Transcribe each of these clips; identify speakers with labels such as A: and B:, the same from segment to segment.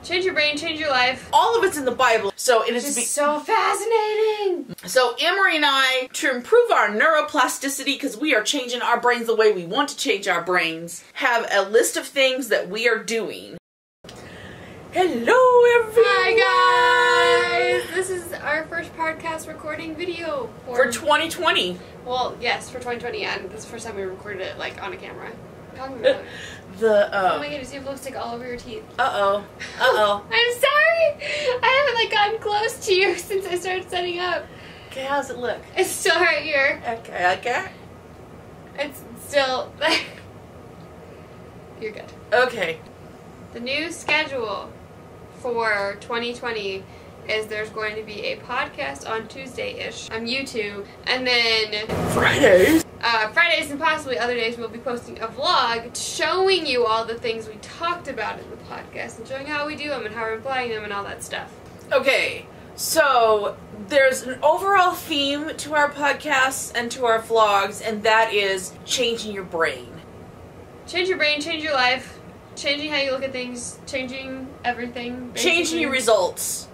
A: Change your brain, change your life.
B: All of it's in the Bible. So it is
A: so fascinating.
B: So Emmarie and I, to improve our neuroplasticity, because we are changing our brains the way we want to change our brains, have a list of things that we are doing. Hello everyone!
A: Hi guys! This is our first podcast recording video
B: for 2020.
A: Well, yes, for 2020, and this is the first time we recorded it like on a camera. Tell me about it. Oh my goodness, you have lipstick all over your teeth.
B: Uh-oh. Uh-oh.
A: I'm sorry! I haven't like gotten close to you since I started setting up.
B: Okay, how's it look?
A: It's still right here.
B: Okay.
A: It's still... You're good.
B: Okay.
A: The new schedule for 2020 is there's going to be a podcast on Tuesday-ish on YouTube, and then...
B: Fridays
A: and possibly other days we'll be posting a vlog showing you all the things we talked about in the podcast and showing how we do them and how we're applying them and all that stuff.
B: Okay, so there's an overall theme to our podcasts and to our vlogs, and that is changing your brain.
A: Change your brain, change your life, changing how you look at things, changing everything. Basically.
B: Changing your results.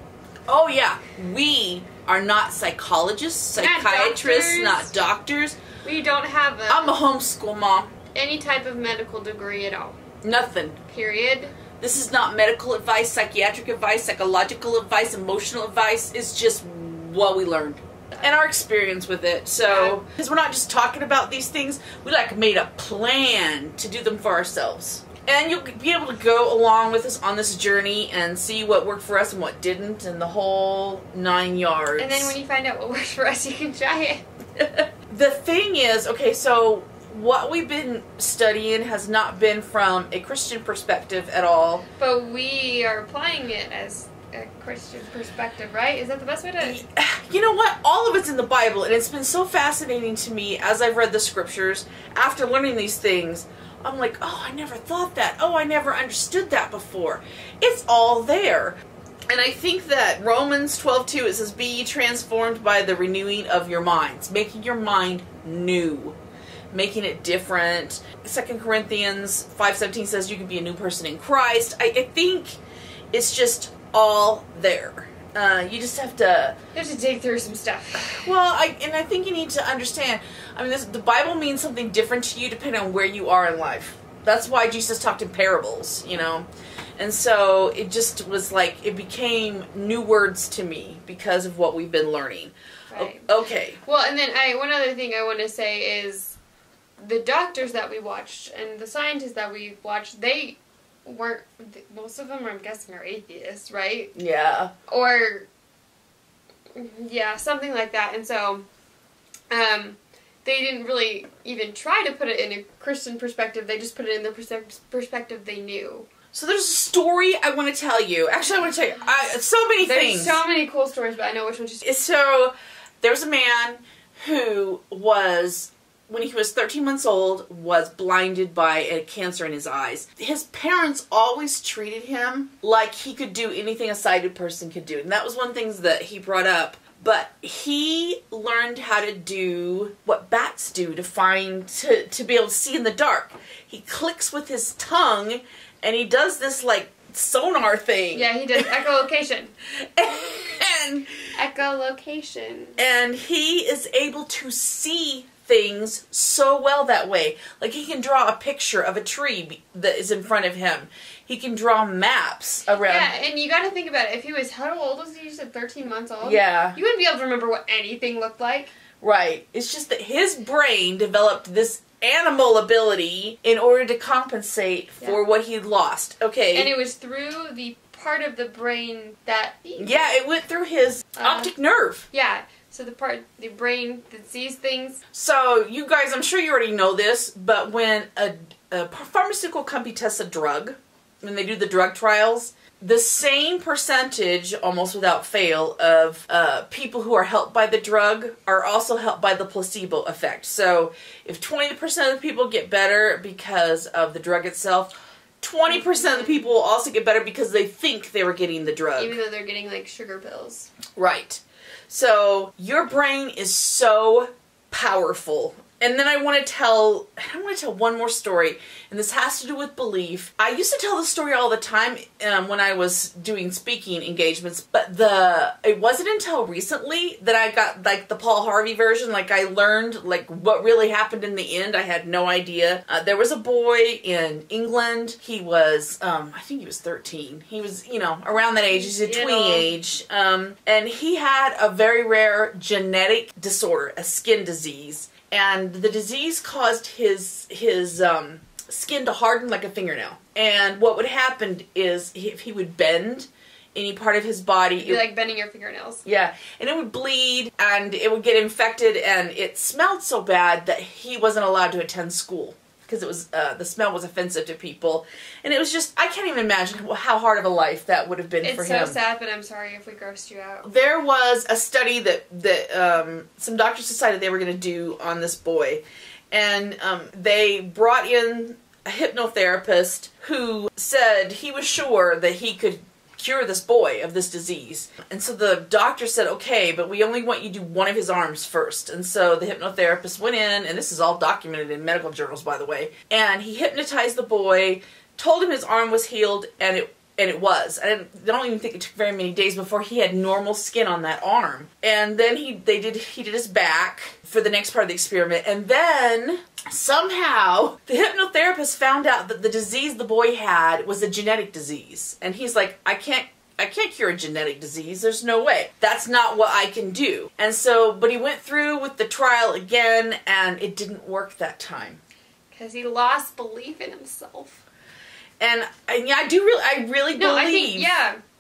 B: Oh yeah, we are not psychologists, psychiatrists, not doctors.
A: We don't have
B: I'm a homeschool mom.
A: Any type of medical degree at all.
B: Nothing.
A: Period.
B: This is not medical advice, psychiatric advice, psychological advice, emotional advice. It's just what we learned and our experience with it. So, because we're not just talking about these things, we like made a plan to do them for ourselves. And you'll be able to go along with us on this journey and see what worked for us and what didn't, and the whole 9 yards.
A: And then when you find out what works for us, you can try it.
B: The thing is, okay, so what we've been studying has not been from a Christian perspective at all.
A: But we are applying it as a Christian perspective, right? Is that the best way to...
B: You know what? All of it's in the Bible, and it's been so fascinating to me as I've read the scriptures. After learning these things, I'm like, oh, I never thought that. Oh, I never understood that before. It's all there. And I think that Romans 12:2, it says, be ye transformed by the renewing of your minds. Making your mind new. Making it different. 2 Corinthians 5:17 says you can be a new person in Christ. I think it's just all there. You just have to...
A: You have to dig through some stuff.
B: Well, I think you need to understand. I mean, the Bible means something different to you depending on where you are in life. That's why Jesus talked in parables, you know. And so it just was like, it became new words to me because of what we've been learning.
A: Right.
B: Okay.
A: Well, and then one other thing I want to say is the doctors that we watched and the scientists that we watched, they weren't, most of them, I'm guessing, are atheists, right?
B: Yeah.
A: Or, yeah, something like that. And so, they didn't really even try to put it in a Christian perspective. They just put it in the perspective they knew.
B: So there's a story I want to tell you. Actually, I want to tell you so many things.
A: There's so many cool stories, but I know which one to say.
B: So there was a man who was, when he was 13 months old, was blinded by a cancer in his eyes. His parents always treated him like he could do anything a sighted person could do. And that was one of the things that he brought up. But he learned how to do what bats do to be able to see in the dark. He clicks with his tongue, and he does this, like, sonar thing.
A: Yeah, he does echolocation.
B: and
A: echolocation.
B: And he is able to see things so well that way. Like, he can draw a picture of a tree that is in front of him. He can draw maps around.
A: Yeah, and you gotta think about it. If he was, how old was he? You said 13 months old?
B: Yeah.
A: You wouldn't be able to remember what anything looked like.
B: Right. It's just that his brain developed this animal ability in order to compensate for what he'd lost. Okay.
A: And it was through the part of the brain that...
B: Yeah, it went through his optic nerve.
A: Yeah. So the brain that sees things.
B: So, you guys, I'm sure you already know this, but when a pharmaceutical company tests a drug, when they do the drug trials, the same percentage, almost without fail, of people who are helped by the drug are also helped by the placebo effect. So, if 20% of the people get better because of the drug itself, 20% of the people will also get better because they think they were getting the drug.
A: Even though they're getting, like, sugar pills.
B: Right. So, your brain is so powerful. And then I want to tell one more story, and this has to do with belief. I used to tell this story all the time when I was doing speaking engagements, but it wasn't until recently that I got like the Paul Harvey version. Like I learned like what really happened in the end. I had no idea. There was a boy in England. He was, I think he was 13. He was, around that age. He's a tween age, and he had a very rare genetic disorder, a skin disease. And the disease caused his skin to harden like a fingernail. And what would happen is if he would bend any part of his body...
A: It'd be like bending your fingernails.
B: Yeah. And it would bleed, and it would get infected, and it smelled so bad that he wasn't allowed to attend school. Because it was the smell was offensive to people. And it was just... I can't even imagine how hard of a life that would have been for him.
A: It's so sad, but I'm sorry if we grossed you out.
B: There was a study that some doctors decided they were going to do on this boy. And they brought in a hypnotherapist who said he was sure that he could cure this boy of this disease. And so the doctor said, okay, but we only want you to do one of his arms first. And so the hypnotherapist went in, and this is all documented in medical journals, by the way, and he hypnotized the boy, told him his arm was healed, and it was. I don't even think it took very many days before he had normal skin on that arm. And then he did his back for the next part of the experiment. And then somehow the hypnotherapist found out that the disease the boy had was a genetic disease. And he's like, I can't cure a genetic disease. There's no way. That's not what I can do. And so, but he went through with the trial again, and it didn't work that time.
A: Because he lost belief in himself.
B: And yeah, I really believe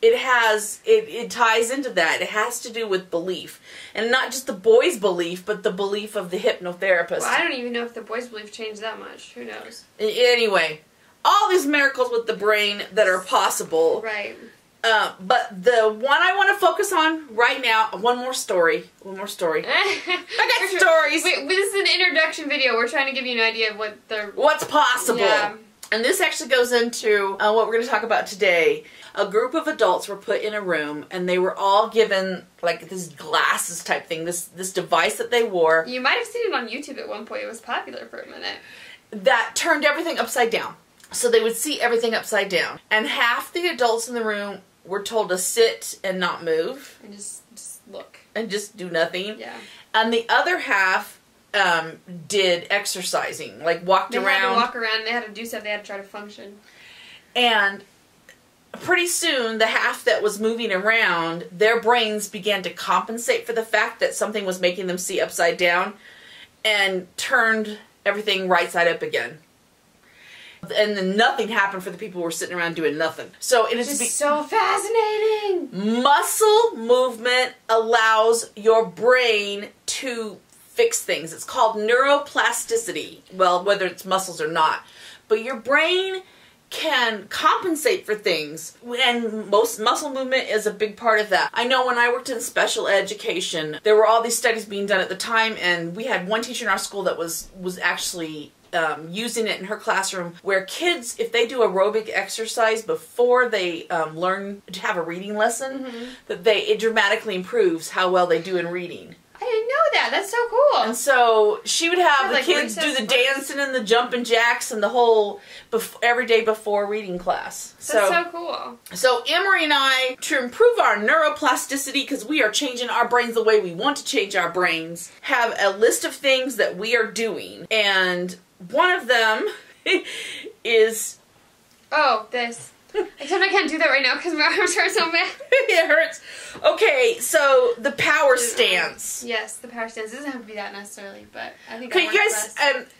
B: it ties into that. It has to do with belief. And not just the boy's belief, but the belief of the hypnotherapist.
A: Well, I don't even know if the boy's belief changed that much. Who knows?
B: Anyway, all these miracles with the brain that are possible.
A: Right.
B: But the one I want to focus on right now, one more story. I got stories.
A: Wait, this is an introduction video. We're trying to give you an idea of
B: what's possible.
A: Yeah.
B: And this actually goes into what we're going to talk about today. A group of adults were put in a room, and they were all given like this glasses type thing, this device that they wore.
A: You might have seen it on YouTube at one point. It was popular for a minute.
B: That turned everything upside down. So they would see everything upside down. And half the adults in the room were told to sit and not move.
A: And just look.
B: And just do nothing.
A: Yeah.
B: And the other half did exercising, like walked around. They had to
A: walk around, they had to do stuff, they had to try to function.
B: And pretty soon, the half that was moving around, their brains began to compensate for the fact that something was making them see upside down and turned everything right side up again. And then nothing happened for the people who were sitting around doing nothing. So it is
A: so fascinating.
B: Muscle movement allows your brain to fix things. It's called neuroplasticity. Well, whether it's muscles or not. But your brain can compensate for things, and most muscle movement is a big part of that. I know when I worked in special education, there were all these studies being done at the time, and we had one teacher in our school that was actually using it in her classroom, where kids, if they do aerobic exercise before they learn to have a reading lesson, that it dramatically improves how well they do in reading.
A: I didn't know that. That's so cool.
B: And so she would have the kids do the dancing and the jumping jacks and the whole every day before reading class.
A: That's so cool.
B: So Emmarie and I, to improve our neuroplasticity, because we are changing our brains the way we want to change our brains, have a list of things that we are doing. And one of them is...
A: Oh, this. Except I can't do that right now because my arms hurt so bad.
B: It hurts. Okay, so the power stance.
A: Yes, the power stance. It doesn't have to be that necessarily, but I think
B: okay, you guys,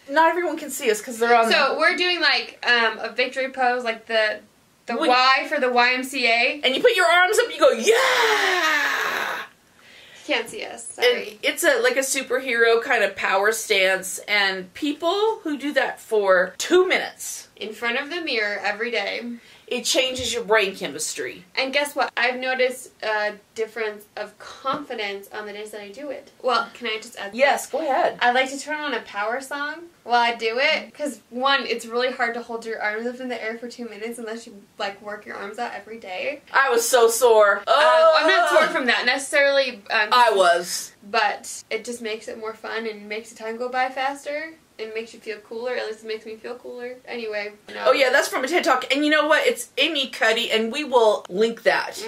B: not everyone can see us because they're on.
A: So we're doing like a victory pose, like the Y for the YMCA.
B: And you put your arms up, you go, yeah!
A: You can't see us, sorry.
B: And it's like a superhero kind of power stance, and people who do that for 2 minutes.
A: In front of the mirror every day.
B: it changes your brain chemistry.
A: And guess what? I've noticed a difference of confidence on the days that I do it. Well, can I just add?
B: Yes, go ahead.
A: I like to turn on a power song while I do it, because one, it's really hard to hold your arms up in the air for 2 minutes unless you like work your arms out every day.
B: I was so sore.
A: I'm not sore from that necessarily.
B: I was.
A: But it just makes it more fun and makes the time go by faster. It makes you feel cooler. At least it makes me feel cooler. Anyway. No.
B: Oh yeah, that's from a TED Talk. And you know what? It's Amy Cuddy, and we will link that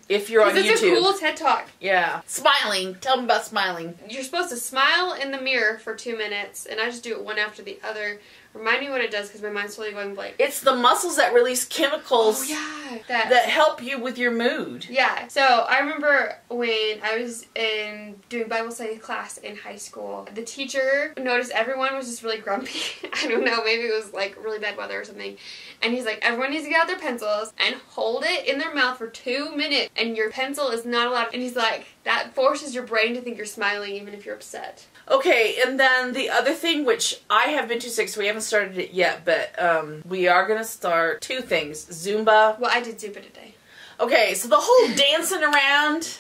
B: if you're on YouTube.
A: It's a cool TED Talk.
B: Yeah. Smiling. Tell them about smiling.
A: You're supposed to smile in the mirror for 2 minutes, and I just do it one after the other. Remind me what it does, because my mind's totally going blank.
B: It's the muscles that release chemicals that help you with your mood.
A: Yeah. So I remember when I was doing Bible study class in high school, the teacher noticed everyone was just really grumpy. I don't know, maybe it was like really bad weather or something. And he's like, everyone needs to get out their pencils and hold it in their mouth for 2 minutes, and your pencil is not allowed. And he's like, that forces your brain to think you're smiling even if you're upset.
B: Okay, and then the other thing, which I have been too sick, so we haven't started it yet, but we are going to start 2 things. Zumba.
A: Well, I did Zumba today.
B: Okay, so the whole dancing around,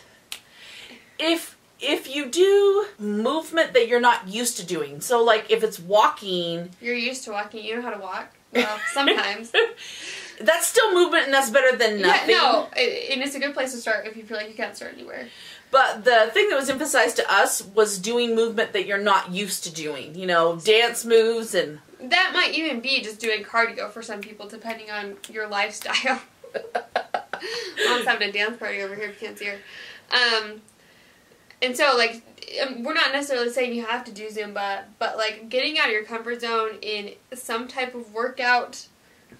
B: if you do movement that you're not used to doing, so like if it's walking.
A: You're used to walking, you know how to walk? Well, sometimes.
B: That's still movement, and that's better than nothing.
A: Yeah, no, and it's a good place to start if you feel like you can't start anywhere.
B: But the thing that was emphasized to us was doing movement that you're not used to doing. You know, dance moves and...
A: That might even be just doing cardio for some people, depending on your lifestyle. Mom's having a dance party over here if you can't see her. And so, like, we're not necessarily saying you have to do Zumba, but, like, getting out of your comfort zone in some type of workout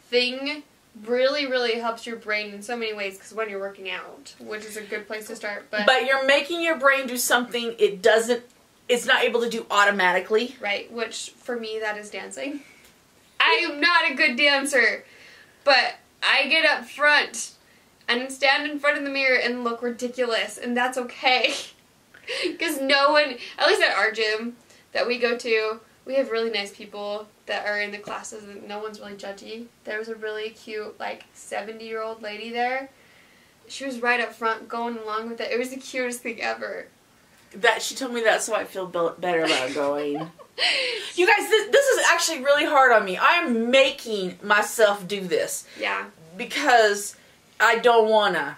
A: thing really, really helps your brain in so many ways, because when you're working out, which is a good place to start. But
B: you're making your brain do something it's not able to do automatically.
A: Right, which for me that is dancing. I am not a good dancer, but I get up front and stand in front of the mirror and look ridiculous, and that's okay. Because no one, at least at our gym that we go to, we have really nice people that are in the classes and no one's really judgy. There was a really cute, like, 70-year-old lady there. She was right up front going along with it. It was the cutest thing ever.
B: She told me that, so I feel better about going. You guys, this is actually really hard on me. I am making myself do this.
A: Yeah.
B: Because I don't want to.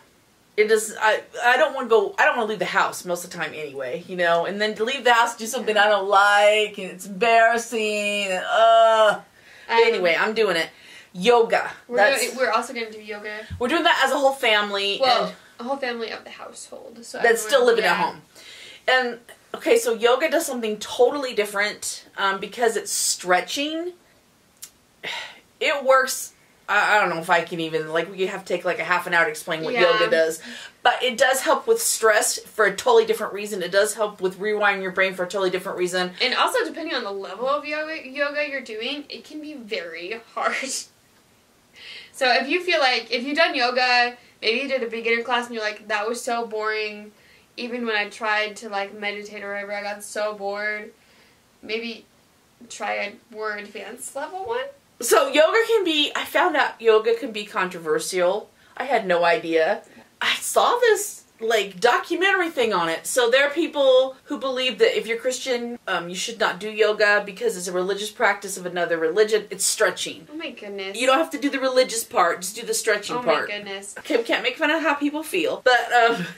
B: I don't want to go, I don't want to leave the house most of the time anyway, you know, and then to leave the house and do something I don't like, and it's embarrassing, and anyway, I'm doing it. Yoga.
A: We're also going to do yoga.
B: We're doing that as a whole family.
A: Well, a whole family of the household. So
B: that's still living at home. And, okay, so yoga does something totally different, because it's stretching. It works. I don't know if I can even, like, we have to take like a half an hour to explain what yoga does. But it does help with stress for a totally different reason. It does help with rewiring your brain for a totally different reason.
A: And also, depending on the level of yoga you're doing, it can be very hard. So if you feel like, if you've done yoga, maybe you did a beginner class and you're like, that was so boring. Even when I tried to, like, meditate or whatever, I got so bored. Maybe try a more advanced level one.
B: So I found out yoga can be controversial. I had no idea. I saw this, like, documentary thing on it. So there are people who believe that if you're Christian, you should not do yoga because it's a religious practice of another religion. It's stretching.
A: Oh my goodness.
B: You don't have to do the religious part, just do the stretching part.
A: Oh my goodness.
B: Okay, we can't make fun of how people feel, but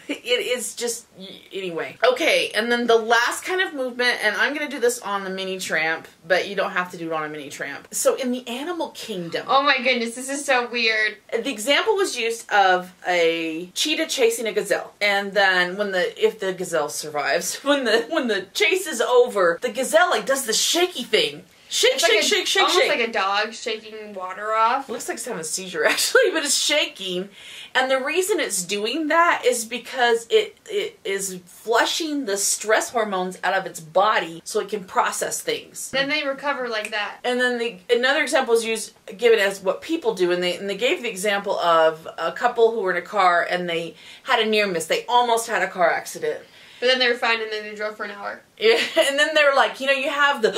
B: it is just, anyway. Okay, and then the last kind of movement, and I'm going to do this on the mini tramp, but you don't have to do it on a mini tramp. So in the animal kingdom.
A: Oh my goodness, this is so weird.
B: The example was used of a cheetah chasing a gazelle. And then if the gazelle survives, when the chase is over, the gazelle, like, does the shaky thing. Shake,
A: almost like a dog shaking water off.
B: It looks like it's having a seizure, actually, but it's shaking. And the reason it's doing that is because it is flushing the stress hormones out of its body so it can process things.
A: Then they recover like that.
B: And then another example is given as what people do, and they gave the example of a couple who were in a car and they had a near miss. They almost had a car accident.
A: But then they were fine, and then they drove for an hour.
B: Yeah, and then they were like, you know, you have the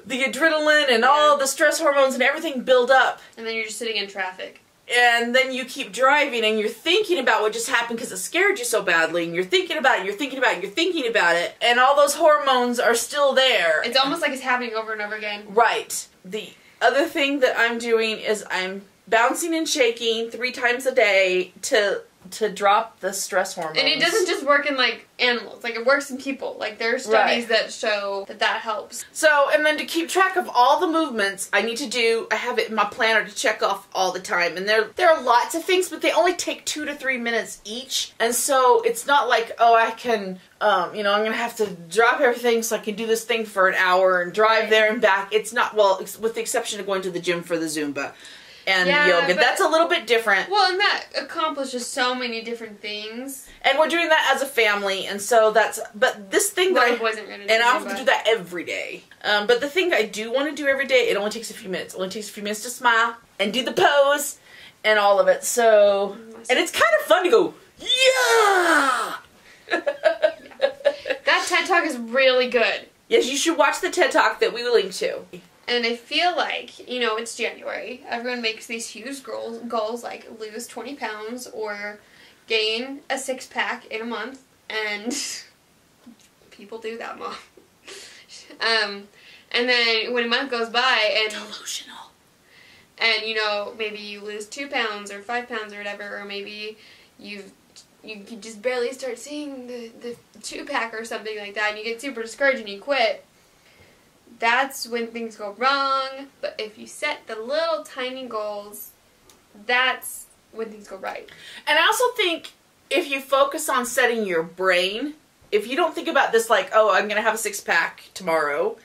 B: adrenaline and all the stress hormones and everything build up.
A: And then you're just sitting in traffic.
B: and then you keep driving and you're thinking about what just happened because it scared you so badly, and you're thinking about it, you're thinking about it, you're thinking about it, and all those hormones are still there.
A: It's almost like it's happening over and over again.
B: Right. The other thing that I'm doing is I'm bouncing and shaking 3 times a day to drop the stress hormones.
A: And it doesn't just work in, like, animals. Like, it works in people. Like, there are studies that show that helps.
B: So, and then to keep track of all the movements I need to do, I have it in my planner to check off all the time. And there are lots of things, but they only take 2 to 3 minutes each. And so, it's not like, oh, I can, I'm going to have to drop everything so I can do this thing for an hour and drive there and back. It's not, well, with the exception of going to the gym for the Zumba and yoga. That's a little bit different.
A: Well, and that accomplishes so many different things.
B: And we're doing that as a family, and so but this thing that I
A: wasn't going to do.
B: And I have to do that every day. But the thing I do want to do every day, it only takes a few minutes. It only takes a few minutes to smile and do the pose and all of it. So, and it's kind of fun to go, yeah!
A: That TED Talk is really good.
B: Yes, you should watch the TED Talk that we will link to.
A: And I feel like, it's January. Everyone makes these huge goals like lose 20 pounds or gain a 6-pack in a month. And people do that, Mom. And then when a month goes by and...
B: Delusional.
A: And, maybe you lose 2 pounds or 5 pounds or whatever, or maybe you can just barely start seeing the 2-pack or something like that, and you get super discouraged and you quit. That's when things go wrong. But if you set the little tiny goals, that's when things go right.
B: And I also think if you focus on setting your brain, if you don't think about this like, oh, I'm going to have a 6-pack tomorrow,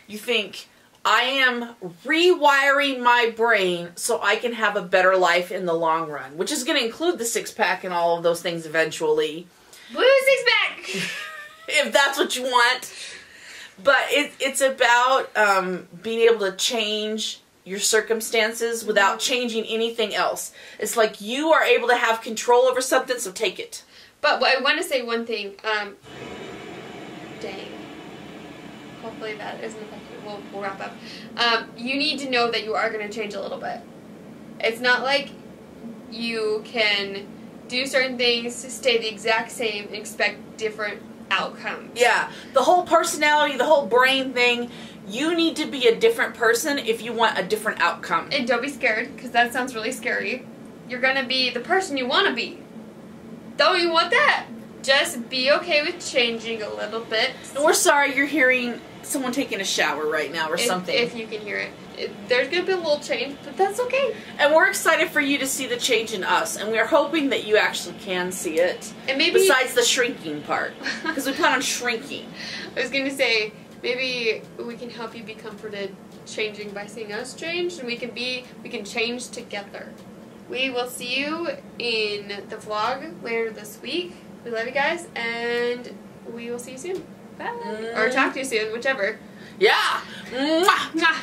B: you think, I am rewiring my brain so I can have a better life in the long run, which is going to include the 6-pack and all of those things eventually.
A: Blue 6-pack!
B: If that's what you want. But it's about being able to change your circumstances without changing anything else. It's like you are able to have control over something, so take it.
A: But I want to say one thing. Dang. Hopefully that isn't effective. We'll wrap up. You need to know that you are going to change a little bit. It's not like you can do certain things, stay the exact same, and expect different outcomes.
B: Yeah. The whole personality, the whole brain thing, you need to be a different person if you want a different outcome.
A: And don't be scared, because that sounds really scary. You're going to be the person you want to be. Don't you want that? Just be okay with changing a little bit.
B: And we're sorry you're hearing someone taking a shower right now or something.
A: If you can hear it. There's going to be a little change, but that's okay.
B: And we're excited for you to see the change in us, and we're hoping that you actually can see it.
A: And maybe
B: besides the shrinking part, because we plan on shrinking.
A: I was going to say, maybe we can help you be comforted changing by seeing us change, and we can change together. We will see you in the vlog later this week. We love you guys, and we will see you soon. Bye. Or talk to you soon, whichever.
B: Yeah. Mwah.
A: Mwah.